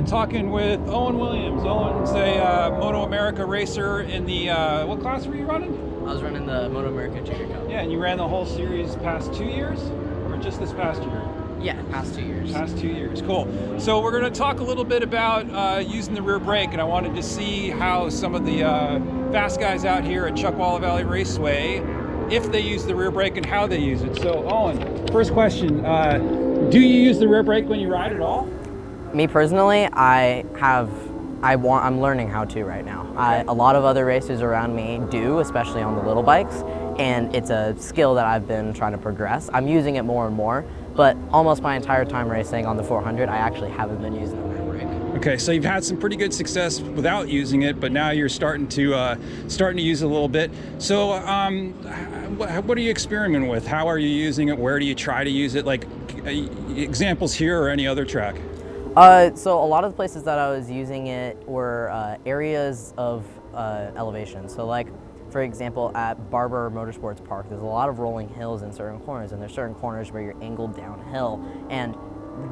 talking with Owen Williams. Owen's a Moto America racer in the, what class were you running? I was running the Moto America Junior Cup. Yeah, and you ran the whole series past 2 years? Or just this past year? Yeah, past 2 years. Past 2 years, cool. So we're going to talk a little bit about using the rear brake, and I wanted to see how some of the fast guys out here at Chuckwalla Valley Raceway, if they use the rear brake and how they use it. So Owen, first question, do you use the rear brake when you ride at all? Me personally, I'm learning how to right now. A lot of other racers around me do, especially on the little bikes, and it's a skill that I've been trying to progress. I'm using it more and more, but almost my entire time racing on the 400, I actually haven't been using the rear brake. Okay, so you've had some pretty good success without using it, but now you're starting to use it a little bit. So, what are you experimenting with? How are you using it? Where do you try to use it? Like examples here or any other track? So a lot of the places that I was using it were areas of elevation. So like, for example, at Barber Motorsports Park, there's a lot of rolling hills in certain corners, and there's certain corners where you're angled downhill. And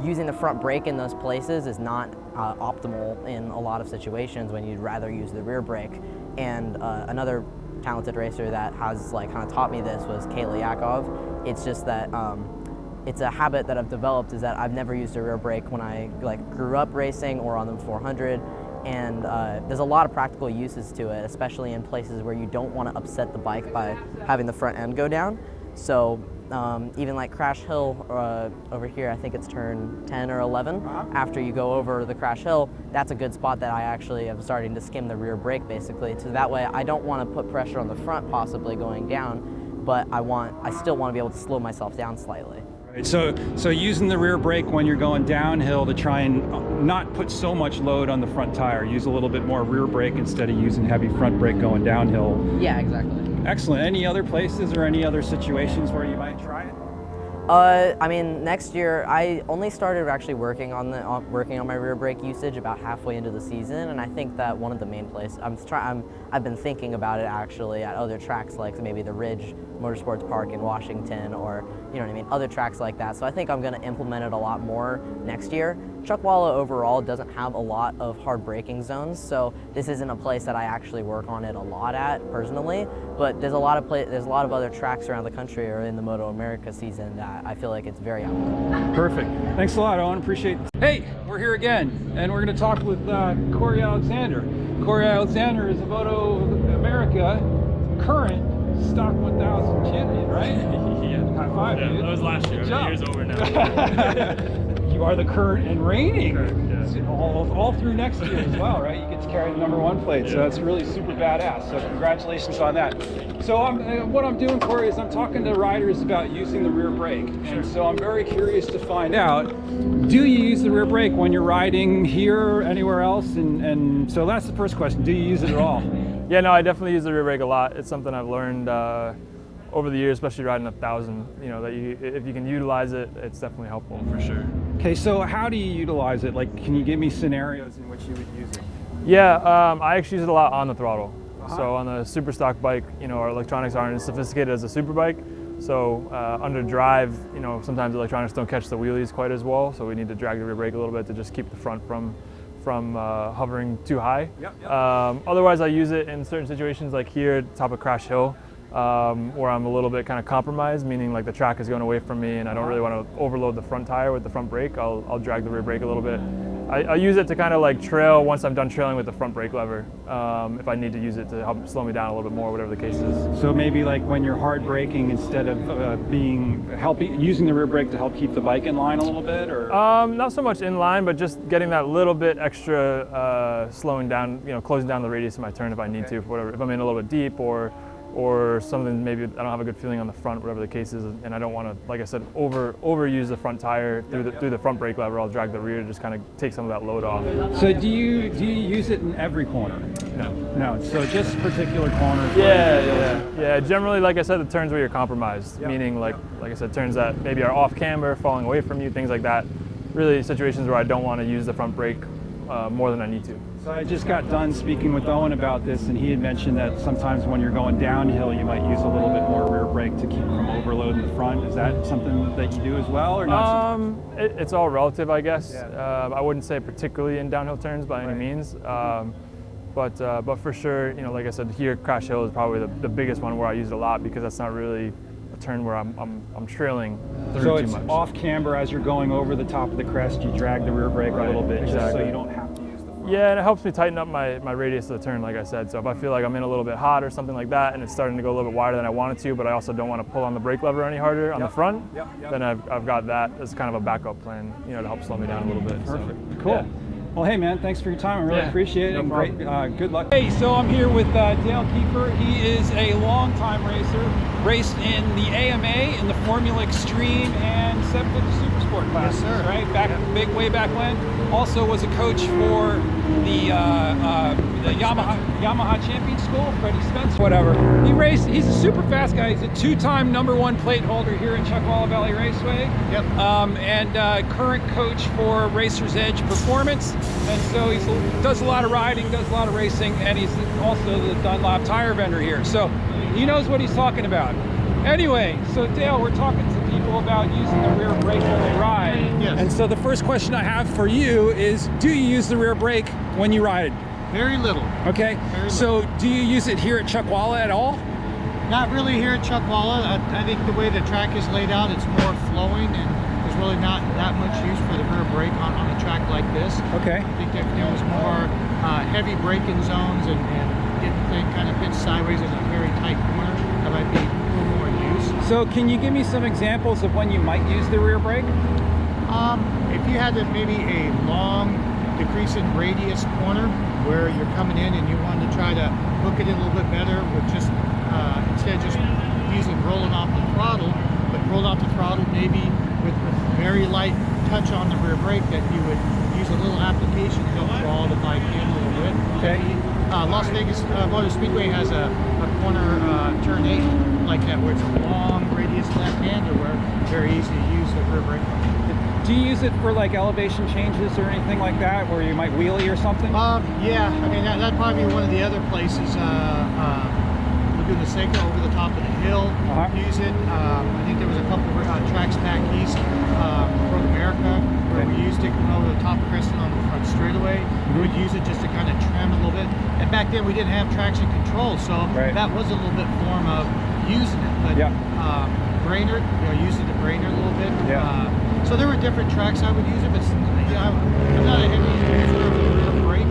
using the front brake in those places is not optimal in a lot of situations when you'd rather use the rear brake. And another talented racer that has kind of taught me this was Kayla Yakov. It's just that it's a habit that I've developed, is that I've never used a rear brake when I grew up racing or on the 400, and there's a lot of practical uses to it, especially in places where you don't want to upset the bike by having the front end go down. So even like Crash Hill over here, I think it's turn 10 or 11, after you go over the Crash Hill, that's a good spot that I actually am starting to skim the rear brake basically, so that way I don't want to put pressure on the front possibly going down, but I still want to be able to slow myself down slightly. So using the rear brake when you're going downhill to try and not put so much load on the front tire, use a little bit more rear brake instead of using heavy front brake going downhill. Yeah, exactly. Excellent. Any other places or any other situations where you might try it? I mean, next year I only started actually working on my rear brake usage about halfway into the season, and I think that one of the main places I've been thinking about it actually at other tracks like maybe the Ridge Motorsports Park in Washington, or you know what I mean, other tracks like that. So I think I'm going to implement it a lot more next year. Chuckwalla overall doesn't have a lot of hard braking zones, so this isn't a place that I actually work on it a lot at personally. But there's a lot of other tracks around the country or in the Moto America season that I feel like it's very applicable. Perfect. Thanks a lot, Owen. Appreciate it. Hey, we're here again, and we're going to talk with Corey Alexander. Corey Alexander is a Moto America current Stock 1000 champion, right? Yeah. High five, yeah, dude. that was last year. Good job. The year's over now. You are the current and reigning. Correct, yeah. All through next year as well, right? You get to carry the #1 plate, so that's really super badass. So congratulations on that. So what I'm doing, Corey, is I'm talking to riders about using the rear brake. And so I'm very curious to find out, do you use the rear brake when you're riding here or anywhere else? And so that's the first question. Do you use it at all? Yeah, no, I definitely use the rear brake a lot. It's something I've learned over the years, especially riding 1000. You know, that if you can utilize it, it's definitely helpful for sure. Okay, so how do you utilize it? Like, can you give me scenarios in which you would use it? Yeah, I actually use it a lot on the throttle. So on the super stock bike, you know, our electronics aren't as sophisticated as a super bike. So under drive, you know, sometimes the electronics don't catch the wheelies quite as well. So we need to drag the rear brake a little bit to just keep the front from hovering too high. Yep. Otherwise, I use it in certain situations like here at the top of Crash Hill, where I'm a little bit kind of compromised, meaning like the track is going away from me and I don't really want to overload the front tire with the front brake. I'll drag the rear brake a little bit. I use it to kind of like trail once I'm done trailing with the front brake lever, if I need to use it to help slow me down a little bit more, whatever the case is. So maybe like when you're hard braking, instead of using the rear brake to help keep the bike in line a little bit, or? Not so much in line, but just getting that little bit extra slowing down, you know, closing down the radius of my turn if I need to, if I'm in a little bit deep, or something maybe I don't have a good feeling on the front, whatever the case is, and I don't want to, like I said, overuse the front tire through the front brake lever. I'll drag the rear to just kind of take some of that load off. So do you use it in every corner? No. No. So just particular corners. Yeah. Generally, like I said, the turns where you're compromised, meaning like I said, turns that maybe are off camber, falling away from you, things like that. Really situations where I don't want to use the front brake more than I need to. So I just got done speaking with Owen about this, and he had mentioned that sometimes when you're going downhill, you might use a little bit more rear brake to keep from overloading the front. Is that something that you do as well, or not? It's all relative, I guess. Yeah. I wouldn't say particularly in downhill turns by any means, but for sure, like I said, here Crash Hill is probably the biggest one where I use it a lot because that's not really a turn where I'm trailing through So too it's much. off camber as you're going over the top of the crest, you drag the rear brake a little bit, just so exactly. you don't have to use the front. Yeah, and it helps me tighten up my radius of the turn, like I said. So if I feel like I'm in a little bit hot or something like that, and it's starting to go a little bit wider than I want it to, but I also don't want to pull on the brake lever any harder on the front, then I've got that as kind of a backup plan, to help slow me down a little bit. Perfect. So, Cool. yeah. Well, hey man, thanks for your time. I really appreciate it. No And problem. great, good luck. Hey, so I'm here with Dale Kiefer. He is a longtime racer, raced in the AMA, in the Formula Extreme, and 750 Supersport classes, right? Way back when. Also was a coach for the Yamaha Champion School, Freddie Spencer, whatever. He's a super fast guy. He's a two-time #1 plate holder here at Chuckwalla Valley Raceway. Yep. And current coach for Racer's Edge Performance. And so he does a lot of riding, does a lot of racing, and he's also the Dunlop tire vendor here. So he knows what he's talking about. Anyway, so Dale, we're talking to people about using the rear brake when they ride. Yes. And so the first question I have for you is, do you use the rear brake when you ride? Very little. Okay. Very So do you use it here at Chuckwalla at all? Not really here at Chuckwalla. I think the way the track is laid out, it's more flowing, and there's really not that much use for the rear brake on a track like this. Okay. I think if there was more heavy braking zones and getting things kind of pitched sideways in a very tight corner, that might be a little more use. So can you give me some examples of when you might use the rear brake? If you had maybe a long decrease in radius corner where you're coming in and you wanted to try to hook it in a little bit better with just instead of just using rolling off the throttle, but roll off the throttle maybe with very light touch on the rear brake, that you would use a little application to help draw the bike in a little bit. Okay. Las Vegas Motor Speedway has a corner turn 8 like that, where it's a long radius left-hander where it's very easy to use the rear brake. Do you use it for like elevation changes or anything like that, where you might wheelie or something? Yeah, I mean that'd probably be one of the other places. Laguna Seca over the top of the hill. Use it. I think there was a couple of tracks back east, Road America, where we used it over the top of Creston on the front straightaway. We would use it just to kind of trim a little bit. And back then we didn't have traction control, so that was a little bit form of using it. But Brainerd, using the Brainerd a little bit. So there were different tracks I would use it, but I'm not a heavy user of the rear brake.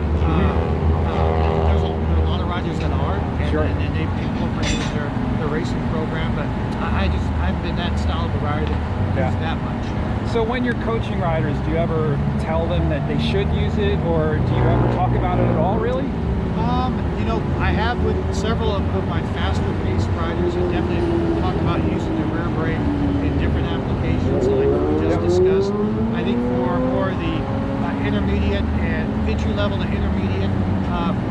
There's a lot of riders that are, and they've incorporated their racing program, but I haven't been that style of a rider that use that much. So when you're coaching riders, do you ever tell them that they should use it, or do you ever talk about it at all, really? I have with several of my faster paced riders, and definitely talk about using the rear brake in different applications like we just discussed. I think for more of the intermediate and entry level to intermediate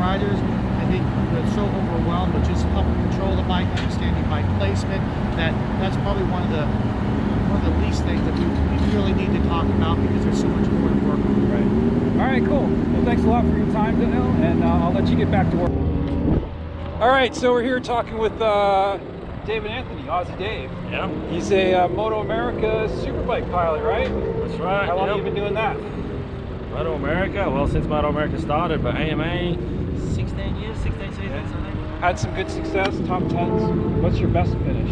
riders, I think they're so overwhelmed with just helping control the bike, understanding bike placement, that's probably one of the least things that we really need to talk about, because there's so much more to work on. Right. All right, cool. Well, thanks a lot for your time, Dale, and I'll let you get back to work. All right, so we're here talking with David Anthony, Aussie Dave. Yeah. He's a Moto America Superbike pilot, right? That's right. How long have you been doing that? Moto America? Well, since Moto America started, but AMA, 16 years, 16 seasons, I think. Had some good success, top 10s. What's your best finish?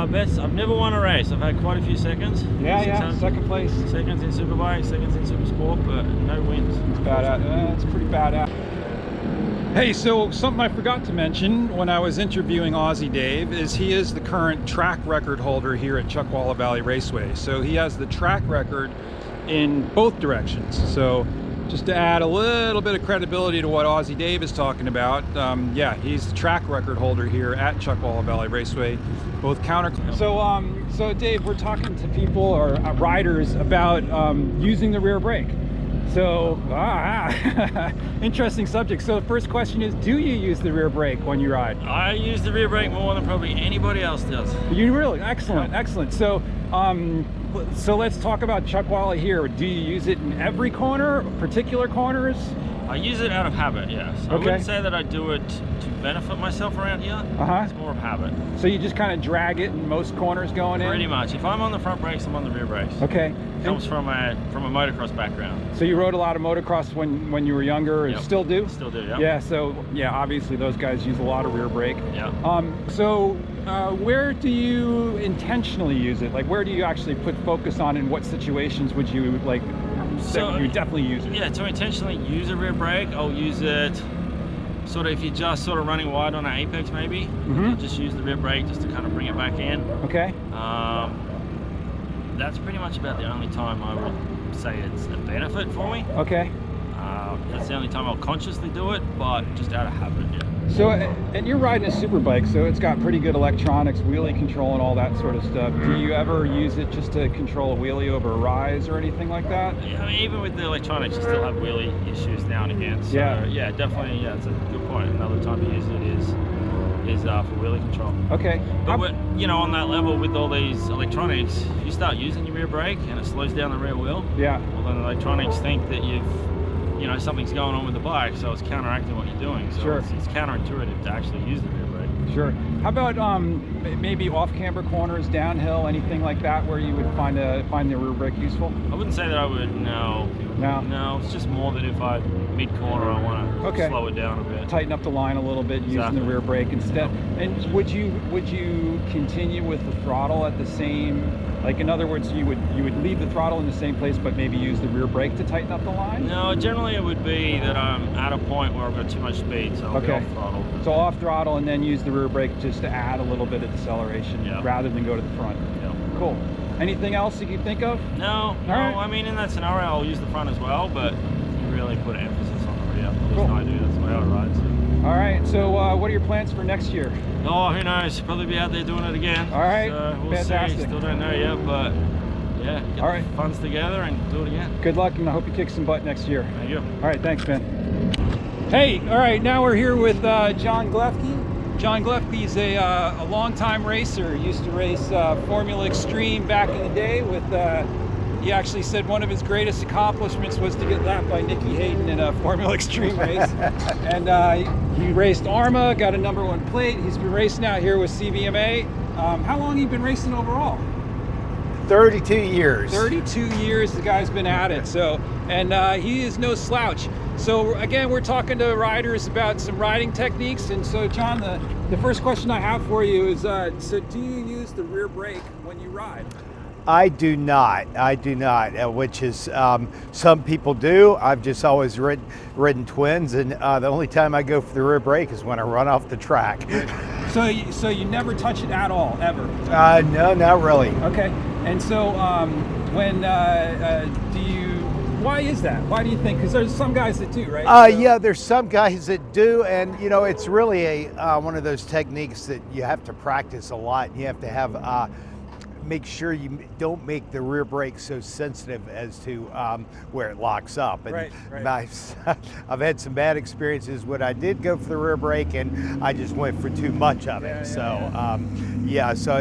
Best, I've never won a race. I've had quite a few seconds. Second place. Seconds in Superbike, seconds in Supersport, but no wins. It's badass. It's pretty badass. Hey, so something I forgot to mention when I was interviewing Aussie Dave is he is the current track record holder here at Chuckwalla Valley Raceway. So he has the track record in both directions. So just to add a little bit of credibility to what Aussie Dave is talking about, he's the track record holder here at Chuckwalla Valley Raceway, both counter. So Dave, we're talking to people or riders about using the rear brake. So, interesting subject. So the first question is, do you use the rear brake when you ride? I use the rear brake more than probably anybody else does. You really? Excellent, excellent. So, so let's talk about Chuckwalla here. Do you use it in every corner, particular corners? I use it out of habit, yes. I wouldn't say that I do it to benefit myself around here. It's more of habit. So you just kind of drag it in most corners going in? Pretty much. If I'm on the front brakes, I'm on the rear brakes. Okay. Comes from a motocross background. So you rode a lot of motocross when you were younger, and still do? Still do, yeah. Yeah, so yeah, obviously those guys use a lot of rear brake. Yeah. So where do you intentionally use it? Like, where do you actually put focus on? In what situations would you like? So you definitely use it. Yeah, to intentionally use a rear brake, I'll use it sort of if you're just sort of running wide on an apex, maybe. I'll just use the rear brake just to kind of bring it back in. Okay. That's pretty much about the only time I would say it's a benefit for me. Okay. That's the only time I'll consciously do it, but just out of habit, yeah. So, and you're riding a super bike, so it's got pretty good electronics, wheelie control and all that sort of stuff. Do you ever use it just to control a wheelie over a rise or anything like that? Yeah, I mean, even with the electronics, you still have wheelie issues now and again. So, yeah, definitely, yeah, it's a good point. Another time to use it is for wheelie control. Okay. But you know, on that level with all these electronics, if you start using your rear brake and it slows down the rear wheel, well then the electronics think that something's going on with the bike, so it's counteracting what you're doing. So it's counterintuitive to actually use the rear brake. Sure. How about maybe off-camber corners, downhill, anything like that, where you would find the rear brake useful? I wouldn't say that I would. No, it's just more that if I mid-corner, I want to slow it down a bit, tighten up the line a little bit, using the rear brake instead. And would you continue with the throttle at the same? Like, in other words, you would leave the throttle in the same place, but maybe use the rear brake to tighten up the line? No, generally it would be that I'm at a point where I've got too much speed, so I'll be off throttle. So off throttle and then use the rear brake just to add a little bit of deceleration rather than go to the front. Yeah. Cool. Anything else you can think of? No. I mean, in that scenario, I'll use the front as well, but you really put emphasis on the rear. At least I do. That's the way I ride. So. All right. So what are your plans for next year? Oh, who knows? Probably be out there doing it again. All right. So we'll Fantastic. see. Still don't know yet, but yeah, get the funds together and do it again. Good luck, and I hope you kick some butt next year. Thank you. All right. Thanks, man. Hey. All right. Now we're here with John Glecki. John Glecki is a longtime racer. He used to race Formula Extreme back in the day. He actually said one of his greatest accomplishments was to get lapped by Nicky Hayden in a Formula Extreme race. And he raced ARMA, got a #1 plate. He's been racing out here with CVMA. How long have you been racing overall? 32 years. 32 years the guy's been at it. So, and he is no slouch. So again, we're talking to riders about some riding techniques. And so, John, the first question I have for you is, so do you use the rear brake when you ride? I do not, which is, some people do. I've just always ridden twins, and the only time I go for the rear brake is when I run off the track. So you never touch it at all, ever? No, not really. Okay, and so why is that? Why do you think? Because there's some guys that do, right? Yeah, there's some guys that do, and it's really one of those techniques that you have to practice a lot. You have to have make sure you don't make the rear brake so sensitive as to where it locks up. And I've had some bad experiences when I did go for the rear brake and I just went for too much of it. So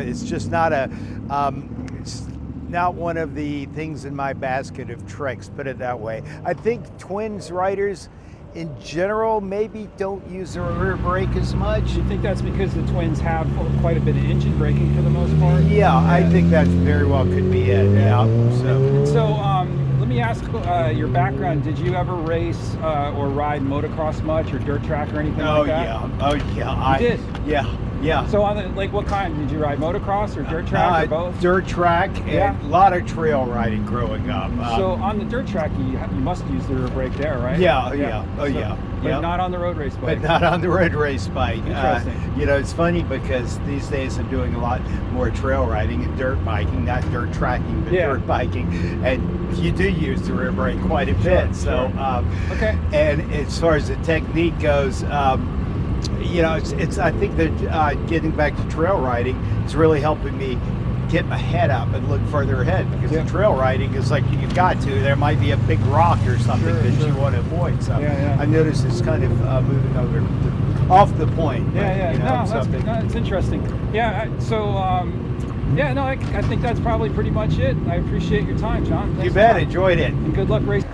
it's just not it's not one of the things in my basket of tricks, put it that way. I think twins riders in general maybe don't use their rear brake as much. You think that's because the twins have quite a bit of engine braking for the most part? Yeah, I think that very well could be it. So let me ask your background. Did you ever race or ride motocross much, or dirt track or anything like that? I did. Yeah. So on what kind did you ride? Motocross or dirt track or both? Dirt track and a lot of trail riding growing up. So on the dirt track, you must use the rear brake there, right? But not on the road race bike. But not on the road race bike. Interesting. It's funny because these days I'm doing a lot more trail riding and dirt biking, not dirt tracking, but dirt biking, and you do use the rear brake quite a bit. So, and as far as the technique goes, it's I think that getting back to trail riding is really helping me get my head up and look further ahead, because the trail riding is like you've got to. There might be a big rock or something that you want to avoid. So I noticed it's kind of moving over off the point. Yeah, you know, that's interesting. Yeah, yeah, no, I think that's probably pretty much it. I appreciate your time, John. Thanks you bet. Enjoyed it. And good luck racing.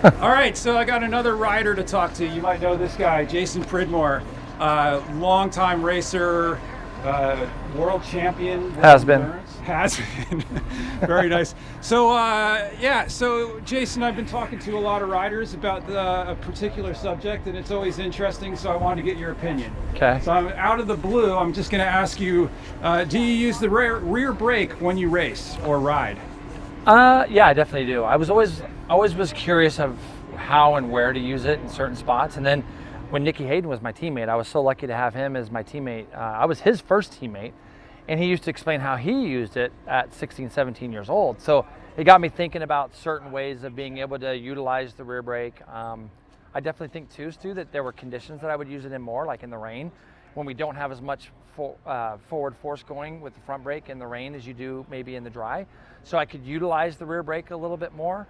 All right, so I got another rider to talk to. You might know this guy, Jason Pridmore, longtime racer, world champion. Has been. Very nice. So so Jason, I've been talking to a lot of riders about a particular subject, and it's always interesting, so I wanted to get your opinion. Okay. So I'm out of the blue, I'm just going to ask you, do you use the rear brake when you race or ride? Yeah, I definitely do. I always was curious of how and where to use it in certain spots, and then when Nicky Hayden was my teammate, I was so lucky to have him as my teammate. I was his first teammate, and he used to explain how he used it at 16, 17 years old. So it got me thinking about certain ways of being able to utilize the rear brake. I definitely think too, Stu, that there were conditions that I would use it in more, like in the rain, when we don't have as much forward force going with the front brake in the rain as you do maybe in the dry. So I could utilize the rear brake a little bit more.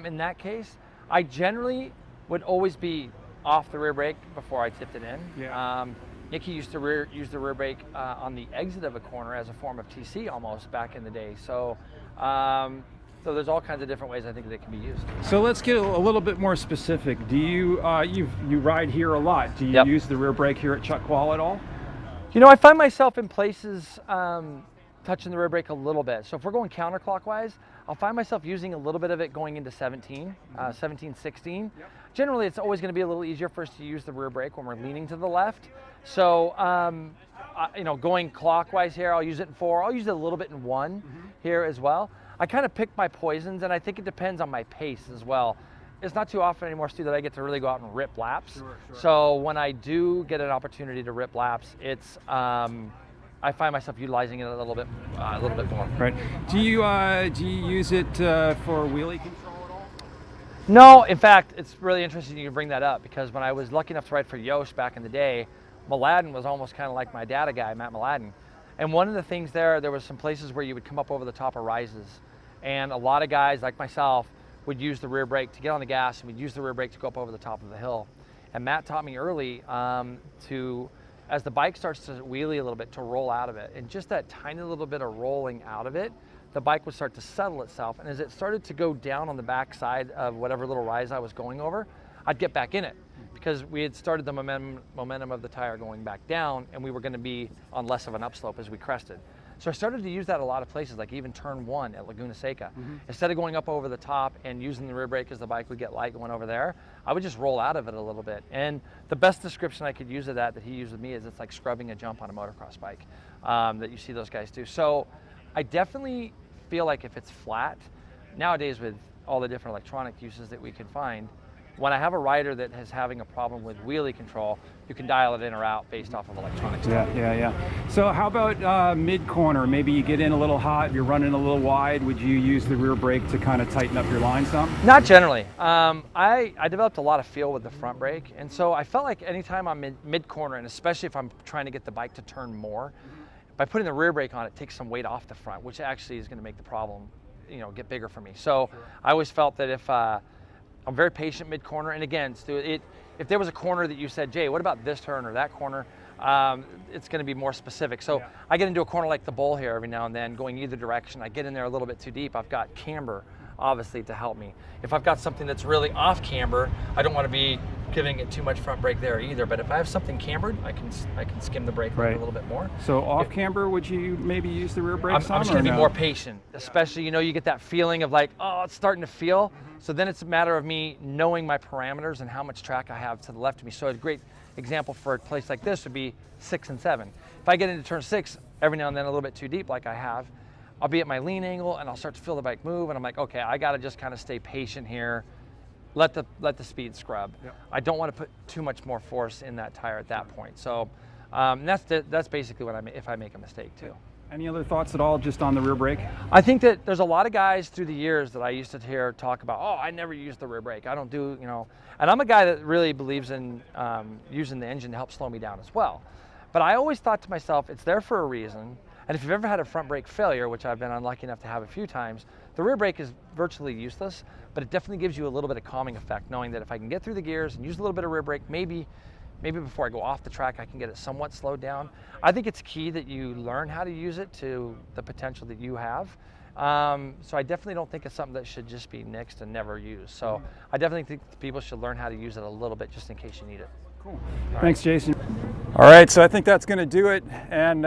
In that case, I generally would always be off the rear brake before I tipped it in. Yeah. Nicky used to use the rear brake on the exit of a corner as a form of TC almost back in the day. So, so there's all kinds of different ways I think that it can be used. So let's get a little bit more specific. Do you you ride here a lot? Do you use the rear brake here at Chuckwall at all? You know, I find myself in places touching the rear brake a little bit. So if we're going counterclockwise, I'll find myself using a little bit of it going into 17, 17, 16. Yep. Generally, it's always going to be a little easier for us to use the rear brake when we're leaning to the left. So, you know, going clockwise here, I'll use it in 4. I'll use it a little bit in 1 here as well. I kind of pick my poisons, and I think it depends on my pace as well. It's not too often anymore, Stu, that I get to really go out and rip laps. Sure. So when I do get an opportunity to rip laps, it's I find myself utilizing it a little bit more. Right. Do you use it for wheelie control at all? No, in fact, it's really interesting you bring that up, because when I was lucky enough to ride for Yost back in the day, Mladen was almost kind of like my data guy, Matt Mladen. And one of the things there was some places where you would come up over the top of rises, and a lot of guys like myself would use the rear brake to get on the gas, and we'd use the rear brake to go up over the top of the hill. And Matt taught me early as the bike starts to wheelie a little bit, to roll out of it. And just that tiny little bit of rolling out of it, the bike would start to settle itself. And as it started to go down on the back side of whatever little rise I was going over, I'd get back in it, because we had started the momentum of the tire going back down, and we were going to be on less of an upslope as we crested. So I started to use that a lot of places, like even turn 1 at Laguna Seca. Instead of going up over the top and using the rear brake as the bike would get light going over there, I would just roll out of it a little bit. And the best description I could use of that he used with me is it's like scrubbing a jump on a motocross bike that you see those guys do. So I definitely feel like if it's flat, nowadays with all the different electronic uses that we can find, when I have a rider that is having a problem with wheelie control, you can dial it in or out based off of electronics. Yeah. So how about mid-corner? Maybe you get in a little hot, you're running a little wide. Would you use the rear brake to kind of tighten up your line some? Not generally. I developed a lot of feel with the front brake, and so I felt like anytime I'm mid-corner, and especially if I'm trying to get the bike to turn more, by putting the rear brake on, it takes some weight off the front, which actually is going to make the problem, you know, get bigger for me. So I always felt that if I'm very patient mid-corner, and again, Stu, if there was a corner that you said, Jay, what about this turn or that corner, it's going to be more specific. So I get into a corner like the bowl here every now and then, going either direction. I get in there a little bit too deep. I've got camber, obviously, to help me. If I've got something that's really off camber, I don't want to be giving it too much front brake there either. But if I have something cambered, I can skim the brake a little bit more. So off camber, would you maybe use the rear brake I'm some? just going to be more patient, especially, you know, you get that feeling of like, oh, it's starting to feel. So then it's a matter of me knowing my parameters and how much track I have to the left of me. So a great example for a place like this would be 6 and 7. If I get into turn 6 every now and then a little bit too deep like I have, I'll be at my lean angle and I'll start to feel the bike move, and I'm like, okay, I got to just kind of stay patient here. Let the speed scrub. I don't want to put too much more force in that tire at that point. So that's basically what if I make a mistake too. Any other thoughts at all just on the rear brake? I think that there's a lot of guys through the years that I used to hear talk about, oh, I never use the rear brake. I don't do, you know, and I'm a guy that really believes in using the engine to help slow me down as well. But I always thought to myself, it's there for a reason. And if you've ever had a front brake failure, which I've been unlucky enough to have a few times, the rear brake is virtually useless, but it definitely gives you a little bit of calming effect, knowing that if I can get through the gears and use a little bit of rear brake, maybe before I go off the track, I can get it somewhat slowed down. I think it's key that you learn how to use it to the potential that you have. So I definitely don't think it's something that should just be nixed and never used. So I definitely think people should learn how to use it a little bit just in case you need it. Cool. Thanks, Jason. All right, so I think that's going to do it, and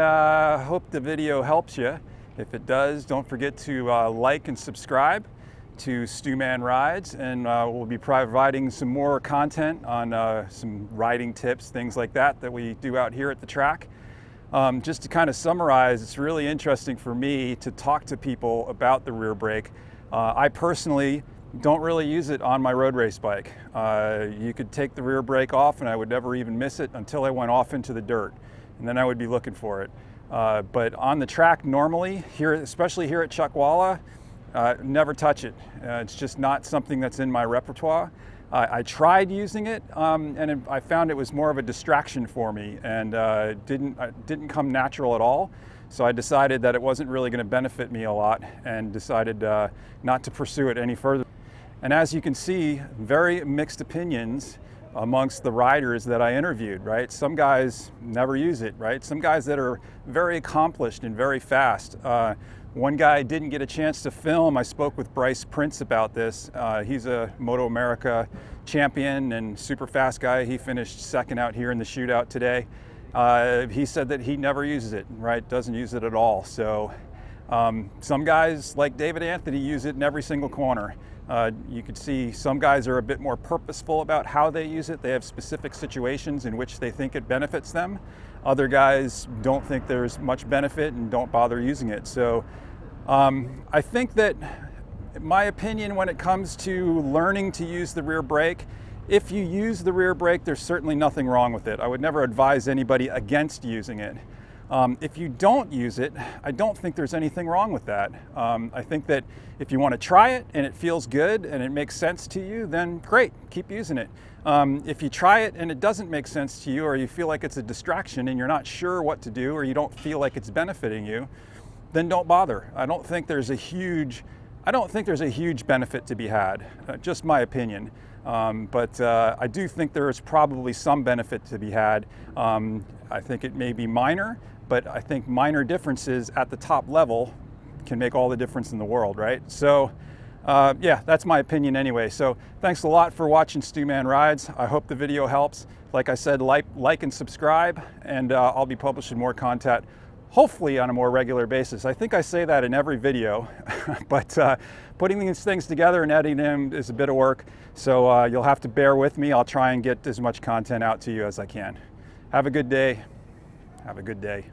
hope the video helps you. If it does, don't forget to like and subscribe to StumanRides, and we'll be providing some more content on some riding tips, things like that we do out here at the track. Just to kind of summarize, it's really interesting for me to talk to people about the rear brake. I personally don't really use it on my road race bike. You could take the rear brake off and I would never even miss it until I went off into the dirt, and then I would be looking for it. But on the track normally, here, especially here at Chuckwalla, never touch it. It's just not something that's in my repertoire. I tried using it, and I found it was more of a distraction for me, and didn't come natural at all. So I decided that it wasn't really going to benefit me a lot, and decided not to pursue it any further. And as you can see, very mixed opinions amongst the riders that I interviewed, right? Some guys never use it, right? Some guys that are very accomplished and very fast. One guy didn't get a chance to film. I spoke with Bryce Prince about this. He's a Moto America champion and super fast guy. He finished second out here in the shootout today. He said that he never uses it, right? Doesn't use it at all. So some guys like David Anthony use it in every single corner. You could see some guys are a bit more purposeful about how they use it. They have specific situations in which they think it benefits them. Other guys don't think there's much benefit and don't bother using it. So I think that my opinion when it comes to learning to use the rear brake, if you use the rear brake, there's certainly nothing wrong with it. I would never advise anybody against using it. If you don't use it, I don't think there's anything wrong with that. I think that if you want to try it and it feels good and it makes sense to you, then great, keep using it. If you try it and it doesn't make sense to you, or you feel like it's a distraction and you're not sure what to do, or you don't feel like it's benefiting you, then don't bother. I don't think there's a huge benefit to be had, just my opinion. But I do think there is probably some benefit to be had. I think it may be minor, but I think minor differences at the top level can make all the difference in the world, right? So yeah, that's my opinion anyway. So thanks a lot for watching StumanRides. I hope the video helps. Like I said, like and subscribe, and I'll be publishing more content, hopefully on a more regular basis. I think I say that in every video, but putting these things together and editing them is a bit of work. So you'll have to bear with me. I'll try and get as much content out to you as I can. Have a good day. Have a good day.